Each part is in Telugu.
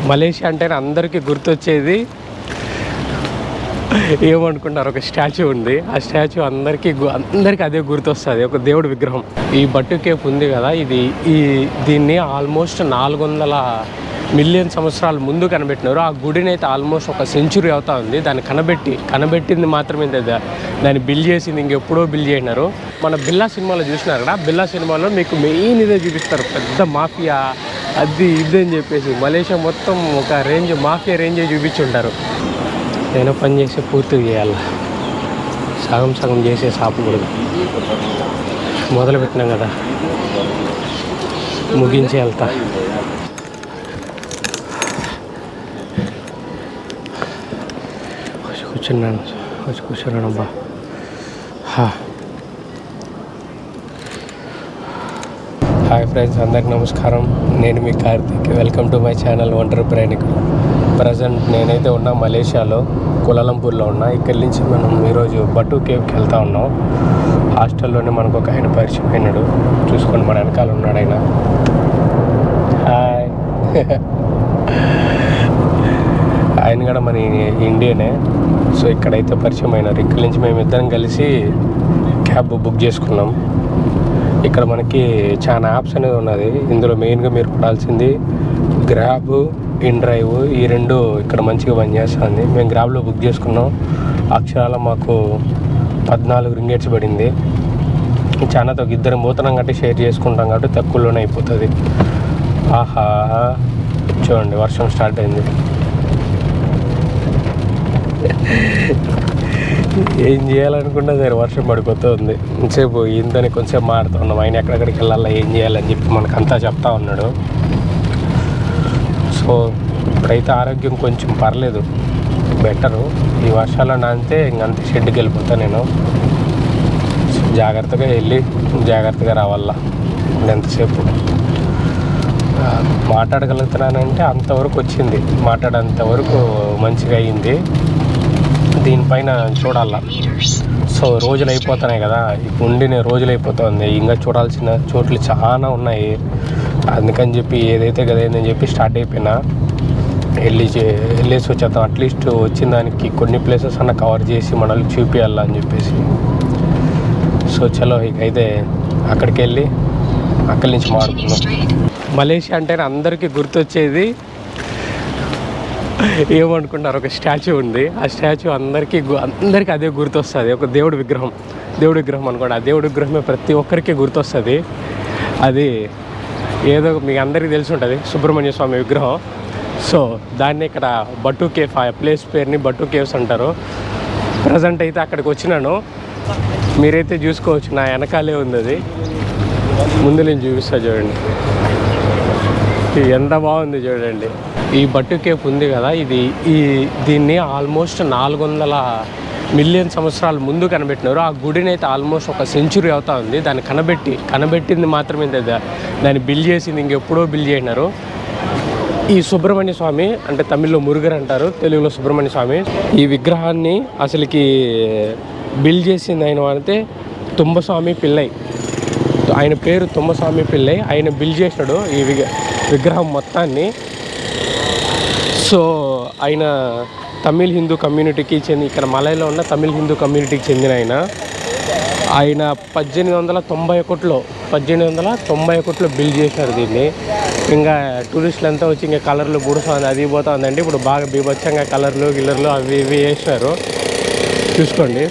మలేషియా అంటేనే అందరికీ గుర్తొచ్చేది ఏమనుకుంటారు, ఒక స్టాచ్యూ ఉంది. ఆ స్టాచ్యూ అందరికీ అదే గుర్తొస్తుంది, ఒక దేవుడి విగ్రహం. ఈ బట్టు కేఫ్ ఉంది కదా, దీన్ని ఆల్మోస్ట్ 400 మిలియన్ సంవత్సరాల ముందు కనిపెట్టినారు. ఆ గుడిని అయితే ఆల్మోస్ట్ ఒక సెంచురీ అవుతా ఉంది. దాన్ని కనబెట్టింది మాత్రమే దాన్ని బిల్డ్ చేసింది ఇంకెప్పుడో బిల్డ్ చేసినారు. మన బిల్లా సినిమాలో చూసినారు కదా, బిల్లా సినిమాలో మీకు మెయిన్ ఇదే చూపిస్తారు, పెద్ద మాఫియా అది ఇది అని చెప్పేసి. మలేషియా మొత్తం ఒక రేంజ్ మాఫియా రేంజే చూపించుంటారు. నేను పని చేసి పూర్తిగా చేయాలి, సగం సగం చేసే ఆపకూడదు. మొదలుపెట్టినాం కదా, ముగించి వెళ్తా. కూర్చున్నాను అబ్బా. హాయ్ ఫ్రెండ్స్, అందరికి నమస్కారం. నేను మీ Karthik. Welcome to my channel Ontari Prayanikulu. Present నేనైతే ఉన్నా మలేషియాలో, కులాలంపూర్లో ఉన్నా. ఇక్కడి నుంచి మనం ఈరోజు బట్టు కేవ్కి వెళ్తూ ఉన్నాం. హాస్టల్లోనే మనకు ఒక ఆయన పరిచయం అయినాడు. చూసుకొని మన వెనకాల ఉన్నాడు ఆయన. హాయ్. ఆయన కూడా మన ఇండియనే. సో ఇక్కడైతే పరిచయం అయినారు. ఇక్కడి నుంచి మేమిద్దరం కలిసి క్యాబ్ బుక్ చేసుకున్నాం. ఇక్కడ మనకి చాలా యాప్స్ అనేది ఉన్నది. ఇందులో మెయిన్గా మీరు పడాల్సింది గ్రాబ్, ఇన్ డ్రైవ్. ఈ రెండు ఇక్కడ మంచిగా పనిచేస్తుంది. మేము గ్రాబ్లో బుక్ చేసుకున్నాం. అక్షరాల మాకు 14 రింగేట్స్ పడింది. చాలా తక్కువ, ఇద్దరం పోతున్నాం కాబట్టి షేర్ చేసుకుంటాం కాబట్టి తక్కువలోనే అయిపోతుంది. ఆహా, చూడండి వర్షం స్టార్ట్ అయింది. ఏం చేయాలనుకున్నా సరే వర్షం పడిపోతూ ఉంది. ఇంతసేపు ఇంతని కొంచెంసేపు మారుతూ ఉన్నాం. ఆయన ఎక్కడెక్కడికి వెళ్ళాలా, ఏం చేయాలని చెప్పి మనకంతా చెప్తా ఉన్నాడు. సో ఇప్పుడైతే ఆరోగ్యం కొంచెం పర్లేదు, బెటరు. ఈ వర్షాలు నానితే ఇంకంతే షెడ్కి వెళ్ళిపోతాను నేను. జాగ్రత్తగా వెళ్ళి జాగ్రత్తగా రావాలా. ఎంతసేపు మాట్లాడగలుగుతున్నానంటే అంతవరకు వచ్చింది, మాట్లాడేంతవరకు మంచిగా అయ్యింది. దీనిపైన చూడాలా. సో రోజులు అయిపోతున్నాయి కదా, ఉండిన రోజులు అయిపోతుంది. ఇంకా చూడాల్సిన చోట్లు చాలా ఉన్నాయి. అందుకని చెప్పి ఏదైతే కదేందని చెప్పి స్టార్ట్ అయిపోయినా, వెళ్ళేసి వచ్చేద్దాం. అట్లీస్ట్ వచ్చిన దానికి కొన్ని ప్లేసెస్ అన్న కవర్ చేసి మనల్ని చూపించాలా అని చెప్పేసి. సో చలో ఇకైతే అక్కడికి వెళ్ళి అక్కడి నుంచి మాట్లాడుకుందాం. మలేషియా అంటేనే అందరికీ గుర్తొచ్చేది ఏమనుకుంటారు, ఒక స్టాచ్యూ ఉంది. ఆ స్టాచ్యూ అందరికీ అదే గుర్తొస్తుంది, ఒక దేవుడి విగ్రహం అనుకోండి. ఆ దేవుడి విగ్రహమే ప్రతి ఒక్కరికి గుర్తొస్తుంది. అది ఏదో మీకు అందరికీ తెలిసి ఉంటుంది, సుబ్రహ్మణ్య స్వామి విగ్రహం. సో దాన్ని ఇక్కడ బట్టు కేఫ్, ఆ ప్లేస్ పేరుని బట్టు కేవ్స్ అంటారు. ప్రజెంట్ అయితే అక్కడికి వచ్చినాను. మీరైతే చూసుకోవచ్చు, నా వెనకాలే ఉంది అది. ముందు నేను చూపిస్తా చూడండి, ఎంత బాగుంది చూడండి. ఈ బట్టు కేఫ్ ఉంది కదా, దీన్ని ఆల్మోస్ట్ 400 మిలియన్ సంవత్సరాల ముందు కనిపెట్టినారు. ఆ గుడిని అయితే ఆల్మోస్ట్ ఒక సెంచురీ అవుతా ఉంది. దాన్ని కనబెట్టింది మాత్రమే దాన్ని బిల్డ్ చేసింది ఇంకెప్పుడో బిల్డ్ చేసినారు. ఈ సుబ్రహ్మణ్య స్వామి అంటే తమిళ్లో మురుగర్ అంటారు, తెలుగులో సుబ్రహ్మణ్య స్వామి. ఈ విగ్రహాన్ని అసలుకి బిల్డ్ చేసింది ఆయన అంటే తుంబస్వామి పిల్లై. ఆయన పేరు తుంబస్వామి పిల్లై. ఆయన బిల్డ్ చేసినాడు ఈ విగ్రహం మొత్తాన్ని. సో ఆయన తమిళ్ హిందూ కమ్యూనిటీకి ఇక్కడ మలైలో ఉన్న తమిళ్ హిందూ కమ్యూనిటీకి చెందిన ఆయన 1891లో బిల్డ్ చేశారు దీన్ని. ఇంకా టూరిస్టులు అంతా వచ్చి ఇంకా కలర్లు బుడుస్తుంది, అది పోతా ఉందండి. ఇప్పుడు బాగా బీభత్సంగా కలర్లు అవి ఇవి వేసినారు. చూసుకోండి,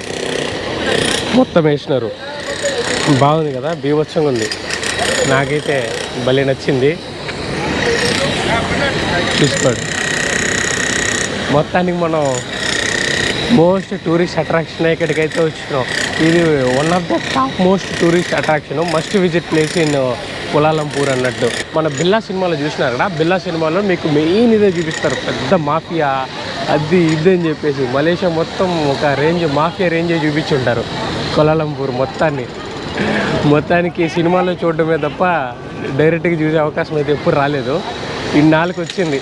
మొత్తం వేసినారు. బాగుంది కదా, బీభత్సంగా ఉంది. నాకైతే భలే నచ్చింది. చూసుకోండి, మొత్తానికి మనం మోస్ట్ టూరిస్ట్ అట్రాక్షన్ ఇక్కడికైతే వచ్చినాం. ఇది one of the top most tourist attraction, must visit place in కులాలంపూర్ అన్నట్టు. మన బిల్లా సినిమాలో చూసినారు కదా, బిల్లా సినిమాలో మీకు మెయిన్ ఇదే చూపిస్తారు, పెద్ద మాఫియా అది ఇది అని చెప్పేసి. మలేషియా మొత్తం ఒక రేంజ్ మాఫియా రేంజే చూపించుంటారు కులాలంపూర్ మొత్తానికి సినిమాలో చూడడమే తప్ప డైరెక్ట్గా చూసే అవకాశం అయితే ఎప్పుడు రాలేదు. ఇన్నాళ్ళకి వచ్చింది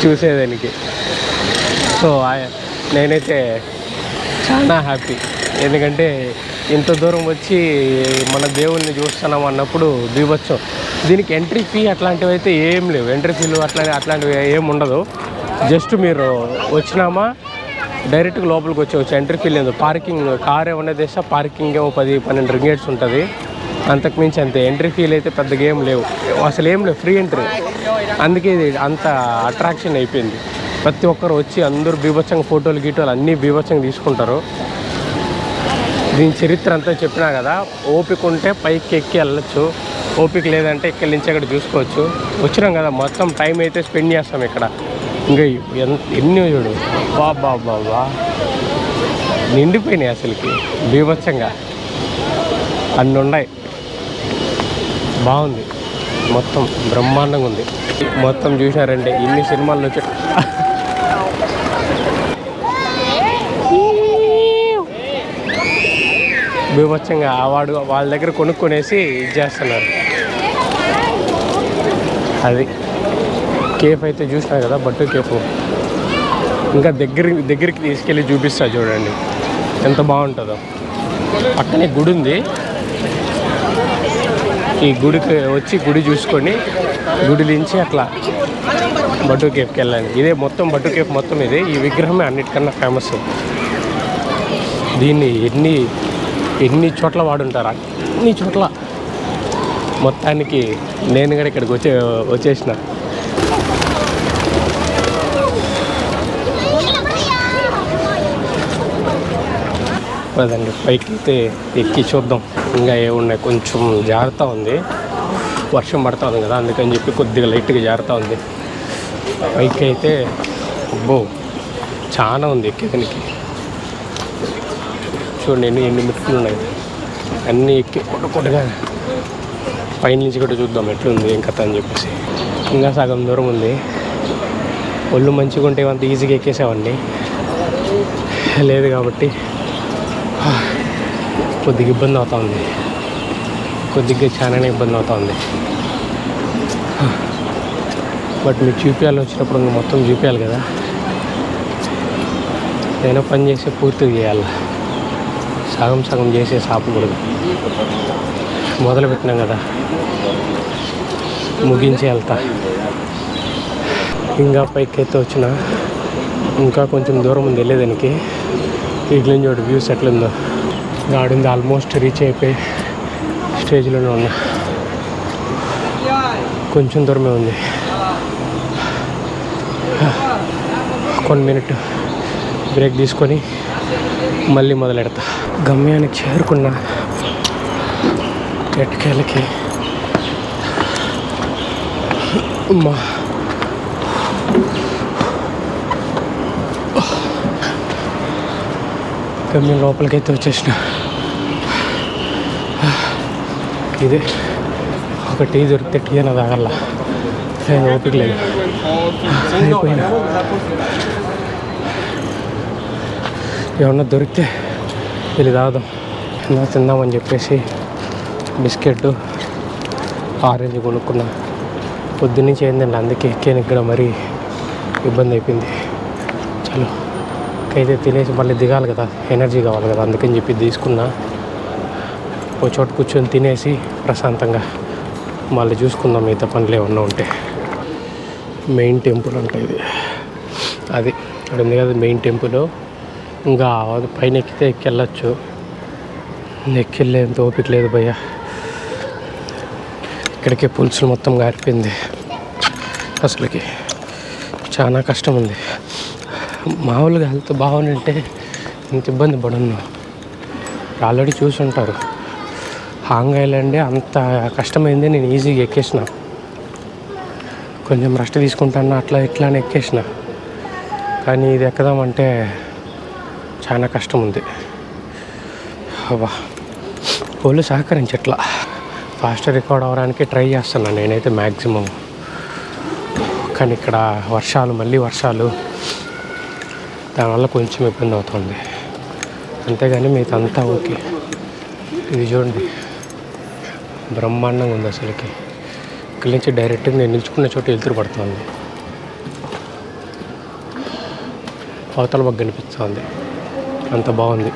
చూసేదానికి. సో నేనైతే చాలా హ్యాపీ, ఎందుకంటే ఇంత దూరం వచ్చి మన దేవుల్ని చూస్తున్నాం అన్నప్పుడు బీభత్సం. దీనికి ఎంట్రీ ఫీ అట్లాంటివి అయితే ఏం లేవు. ఎంట్రీ ఫీలు అట్లాంటివి ఏం ఉండదు. జస్ట్ మీరు వచ్చినామా డైరెక్ట్గా లోపలికి వచ్చేవచ్చు. ఎంట్రీ ఫీ లేదు. పార్కింగ్ కార్ ఏమన్నా తెస్తే పార్కింగ్ 10-12 రింగేట్స్ ఉంటుంది, అంతకుమించి అంతే. ఎంట్రీ ఫీలు అయితే పెద్దగా ఏం లేవు, అసలు ఏం లేవు, ఫ్రీ ఎంట్రీ. అందుకే ఇది అంత అట్రాక్షన్ అయిపోయింది. ప్రతి ఒక్కరు వచ్చి అందరూ బీభత్సంగా ఫోటోలు గీటోలు అన్నీ బీభత్సంగా తీసుకుంటారు. దీని చరిత్ర అంతా చెప్పినా కదా. ఓపిక ఉంటే పైకి ఎక్కి వెళ్ళచ్చు, ఓపిక లేదంటే ఇక్కడి నుంచి అక్కడ చూసుకోవచ్చు. వచ్చినాం కదా, మొత్తం టైం అయితే స్పెండ్ చేస్తాం ఇక్కడ. ఇంకా ఎన్ని చూడు, బాబా నిండిపోయినాయి అసలుకి బీభత్సంగా, అన్నీ ఉన్నాయి. బాగుంది, మొత్తం బ్రహ్మాండంగా ఉంది. మొత్తం చూసారంటే ఇన్ని సినిమాల్లో వచ్చి బీభత్సంగా వాళ్ళ దగ్గర కొనుక్కొనేసి ఇది చేస్తున్నారు. అది కేఫ్ అయితే చూసినా కదా, బట్టు కేఫ్. ఇంకా దగ్గరికి తీసుకెళ్ళి చూపిస్తా చూడండి ఎంత బాగుంటుందో. పక్కనే గుడి ఉంది. ఈ గుడికి వచ్చి గుడి చూసుకొని గుడి నుంచి అట్లా బట్టు కేఫ్కి వెళ్ళండి. ఇదే మొత్తం బట్టు కేఫ్ మొత్తం ఇదే. ఈ విగ్రహమే అన్నిటికన్నా ఫేమస్. దీన్ని ఎన్ని చోట్ల వాడుంటారు, అన్ని చోట్ల. మొత్తానికి నేను కూడా ఇక్కడికి వచ్చేసిన. అదండి పైకి అయితే ఎక్కి చూద్దాం. ఇంకా ఏమున్నాయి, కొంచెం జారుతూ ఉంది, వర్షం పడుతూ ఉంది కదా, అందుకని చెప్పి కొద్దిగా లైట్గా జారుతూ ఉంది. పైకి అయితే అబ్బో చాలా ఉంది ఎక్కేదానికి. చూడండి ఎన్ని మెట్లు ఉన్నాయి, అన్నీ ఎక్కి కొట్టుగా పైనుంచి కూడా చూద్దాం ఎట్లుంది ఏం కథ అని చెప్పేసి. ఇంకా సగం దూరం ఉంది. ఒళ్ళు మంచిగా ఉంటే అంత ఈజీగా ఎక్కేసామండి, లేదు కాబట్టి కొద్దిగా ఇబ్బంది అవుతూ ఉంది. కొద్దిగా చాలానే ఇబ్బంది అవుతూ ఉంది. బట్ మీకు చూపించాలి వచ్చినప్పుడు మొత్తం చూపించాలి కదా. ఏదైనా పని చేసి పూర్తిగా చేయాలి, సగం చేసే ఆపకూడదు. మొదలు పెట్టినాం కదా, ముగించి వెళ్తా. ఇంకా పైకి అయితే వచ్చిన ఇంకా కొంచెం దూరం ఉంది వెళ్ళేదానికి. ఇట్లని చూడు వ్యూస్ ఎట్లుందో. గాడింది ఆల్మోస్ట్ రీచ్ అయిపోయి స్టేజ్లోనే ఉన్నా. కొంచెం దూరమే ఉంది, 1 మినిట్ బ్రేక్ తీసుకొని మళ్ళీ మొదలెడతా. గమ్యానికి చేరుకున్న ఎట్టకేలకి. అమ్మా గమ్యం లోపలికైతే వచ్చేసిన. ఇదే ఒక టీ దొరికితే టీ అన్న తాగల, ఓపిక లేదు, అయిపోయినా. ఏమన్నా దొరికితే వెళ్ళి తాగుదాం. ఏమన్నా తిందామని చెప్పేసి బిస్కెట్ ఆరెంజ్ కొనుక్కున్నా. పొద్దున్నుంచి ఏందండి, అందుకే ఎక్కేనికి కూడా మరీ ఇబ్బంది అయిపోయింది. చలో అయితే తినేసి మళ్ళీ దిగాలి కదా, ఎనర్జీ కావాలి కదా, అందుకని చెప్పి తీసుకున్నా. ఓ చోట కూర్చొని తినేసి ప్రశాంతంగా మళ్ళీ చూసుకుందాం మిగతా పనులు ఏమన్నా ఉంటే. మెయిన్ టెంపుల్ అంటే ఇది, అది ఇక్కడ ఉంది కదా మెయిన్ టెంపుల్. ఇంకా పైన ఎక్కితే ఎక్కెళ్ళచ్చు, ఎక్కెళ్ళేంత ఓపిక లేదు భయ్య. ఇక్కడికే పులుసులు మొత్తం గారిపోయింది, అసలుకి చాలా కష్టం ఉంది. మామూలుగా హెల్త్ బాగుంటే ఇంత ఇబ్బంది పడను. ఆల్రెడీ చూసి ఉంటారు, హాంగ్ ఐలాండే అంత కష్టమైంది, నేను ఈజీగా ఎక్కేసిన. కొంచెం రెస్ట్ తీసుకుంటాను అట్లా ఇట్లానే ఎక్కేసిన. కానీ ఇది ఎక్కదామంటే చాలా కష్టం ఉంది. అబ్బా వాళ్ళు సహకరించట్లా. ఫాస్ట్ రికార్డ్ అవ్వడానికి ట్రై చేస్తున్నాను నేనైతే మ్యాక్సిమం. కానీ ఇక్కడ మళ్ళీ వర్షాలు, దానివల్ల కొంచెం ఇబ్బంది అవుతుంది. అంతేగాని మిగతా ఓకే. ఇది చూడండి బ్రహ్మాండంగా ఉంది అసలుకి. ఇక్కడి నుంచి డైరెక్ట్గా నేను నిల్చుకున్న చోట వెళ్తురు పడుతుంది, అవతల బాగా కనిపిస్తుంది, అంత బాగుంది.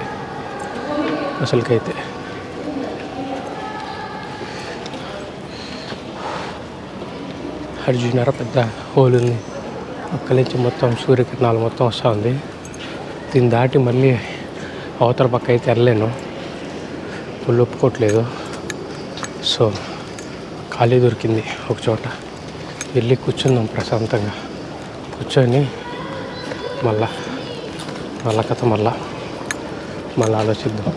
అసలుకైతే. అది చూసినారా పెద్ద హోల్ ఉంది, అక్కడి నుంచి మొత్తం సూర్యకిరణాలు మొత్తం వస్తూ ఉంది. దీన్ని దాటి మళ్ళీ అవతల పక్క అయితే వెళ్ళలేను, పుల్లు ఒప్పుకోవట్లేదు. సో ఖాళీ దొరికింది ఒక చోట, వెళ్ళి కూర్చుందాం ప్రశాంతంగా. కూర్చొని మళ్ళా కథ మళ్ళా ఆలోచిద్దాం.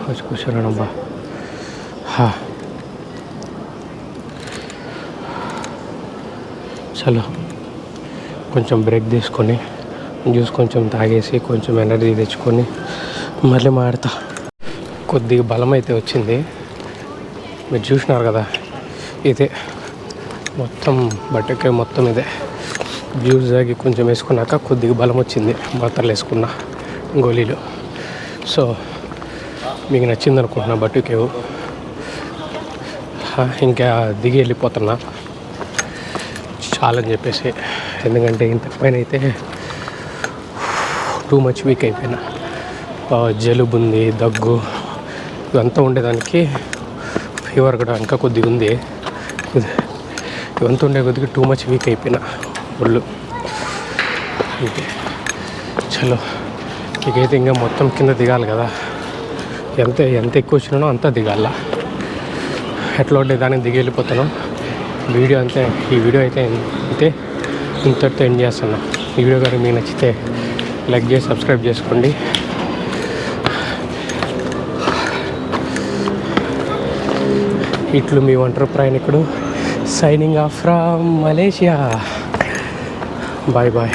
వచ్చి కూర్చున్నాను అబ్బా. చలో కొంచెం బ్రేక్ తీసుకొని జ్యూస్ కొంచెం తాగేసి కొంచెం ఎనర్జీ తెచ్చుకొని మళ్ళీ మాడతా. కొద్దిగా బలం అయితే వచ్చింది, మీరు చూసినారు కదా. ఇదే మొత్తం బట్టకాయ మొత్తం ఇదే. జ్యూస్ తాగి కొంచెం వేసుకున్నాక కొద్దిగా బలం వచ్చింది, మాత్రలు వేసుకున్న గోళీలు. సో మీకు నచ్చింది అనుకుంటున్నా బట్టుకేవు. ఇంకా దిగి వెళ్ళిపోతున్నా చాలని చెప్పేసి, ఎందుకంటే ఇంతకు పైన అయితే టూ మచ్ వీక్ అయిపోయినా. జలుబు ఉంది, దగ్గు ఇవంతా ఉండేదానికి, ఫీవర్ కూడా ఇంకా కొద్దిగా ఉంది. ఇవంతా ఉండే కొద్దిగా టూ మచ్ వీక్ అయిపోయినా ఒళ్ళు. అంతే. చలో ఇకైతే ఇంకా మొత్తం కింద దిగాలి కదా, ఎంత ఎక్కువ వచ్చినానో అంతా దిగాల. ఎట్లా ఉంటే దానికి దిగి వెళ్ళిపోతాను. వీడియో అంతే, ఈ వీడియో అయితే అంతే, ఇంతటితో ఎండ్ చేస్తున్నా. ఈ వీడియో కానీ మీకు నచ్చితే లైక్ చేసి సబ్స్క్రైబ్ చేసుకోండి. ఇట్లు మీ ఒంటరి ప్రయాణికుడు signing off from Malaysia. Bye bye.